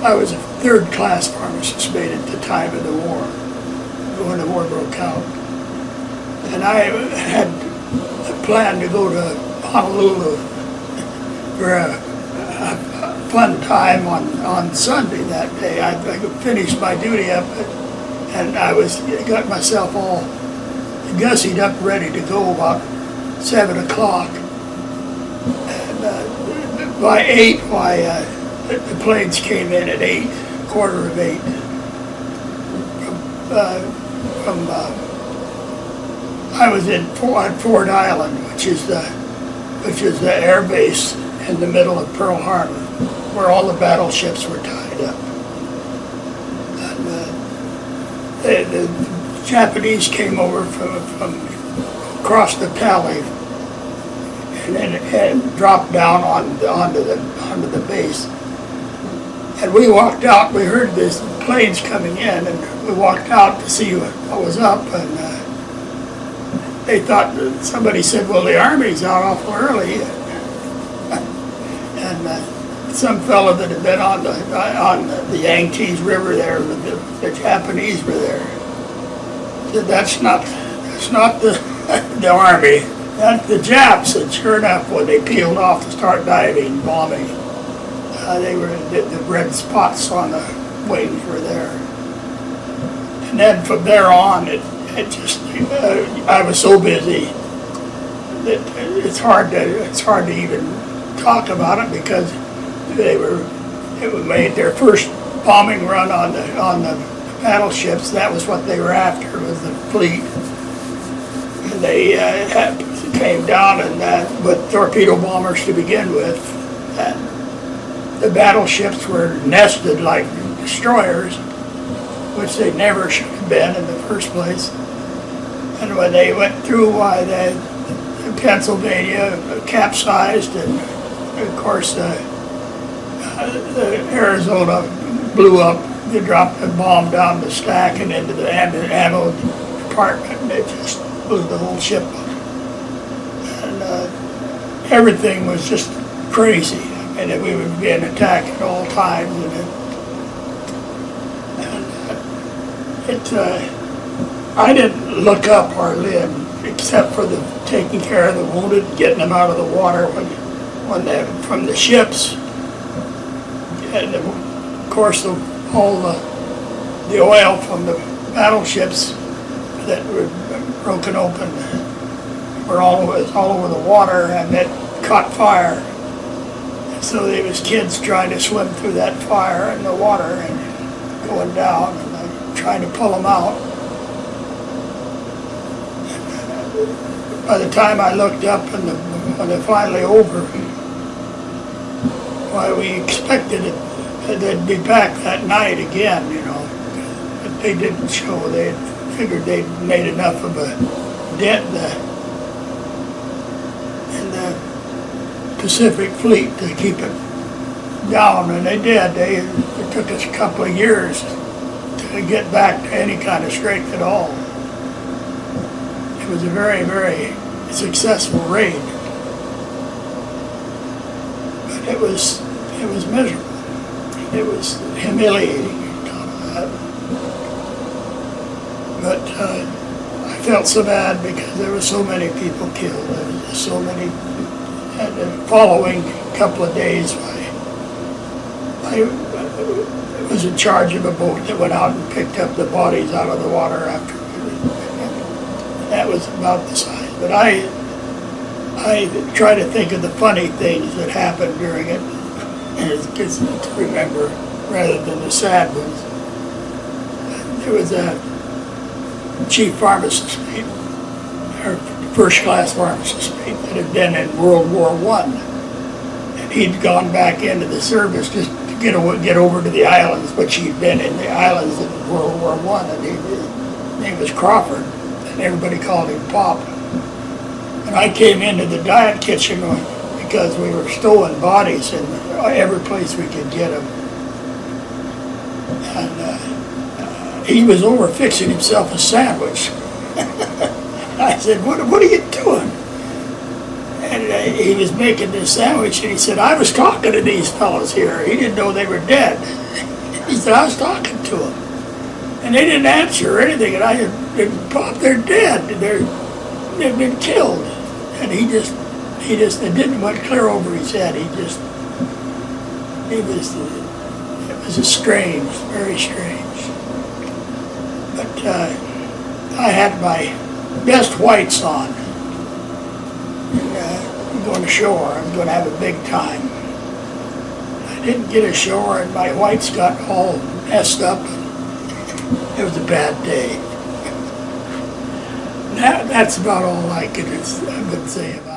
I was a third-class pharmacist mate at the time of the war, when the war broke out. And I had a plan to go to Honolulu for a fun time on Sunday that day. I finished my duty up, and I got myself all gussied up, ready to go about 7 o'clock. And by 8, the planes came in at 8, quarter of 8, from I was on Ford Island, which is the air base in the middle of Pearl Harbor, where all the battleships were tied up. And the Japanese came over from across the Pali and dropped down onto the base. And we walked out. We heard these planes coming in, and we walked out to see what was up. And they thought, somebody said, "Well, the Army's out awful early." And some fellow that had been on the Yangtze River there, the Japanese were there, said, "That's not the Army, that's the Japs." And sure enough, when they peeled off to start diving, bombing, they were the red spots on the wings were there. And then from there on, it just I was so busy that it's hard to even talk about it, because it made their first bombing run on the battleships. That was what they were after, was the fleet. And they came down and with torpedo bombers to begin with. And the battleships were nested like destroyers, which they never should have been in the first place. And when they went through Pennsylvania, capsized, and of course the Arizona blew up. They dropped a bomb down the stack and into the ammo department, and it just blew the whole ship up. And everything was just crazy. I mean, we were being attacked at all times, I didn't look up hardly, except for taking care of the wounded, getting them out of the water from the ships, and of course all the oil from the battleships that were broken open were all over the water, and it caught fire. And so there was kids trying to swim through that fire in the water and going down, and trying to pull them out. By the time I looked up and when they're finally over, why, we expected they'd be back that night again, but they didn't show. They figured they'd made enough of a dent in the Pacific Fleet to keep it down, and they did. It took us a couple of years to get back to any kind of strength at all. It was a very, very successful raid, but it was miserable. It was humiliating on top of that. But I felt so bad because there were so many people killed. There was just so many. And the following couple of days, I was in charge of a boat that went out and picked up the bodies out of the water after. That was about the size. But I try to think of the funny things that happened during it, and it gets me to remember rather than the sad ones. There was a chief pharmacist mate, or first-class pharmacist mate, that had been in World War I, and he'd gone back into the service just to get over to the islands, which he'd been in the islands in World War I, and his name was Crawford. Everybody called him Pop. And I came into the diet kitchen because we were stowing bodies in every place we could get them. And he was over fixing himself a sandwich. I said, what are you doing? And he was making this sandwich, and he said, "I was talking to these fellows here." He didn't know they were dead. He said, I was talking to him. And they didn't answer or anything, and they're dead, they've been killed. And it didn't went clear over his head, it was strange, very strange. But I had my best whites on. I'm going ashore, I'm going to have a big time. I didn't get ashore and my whites got all messed up. It was a bad day. That's about all I could say about it.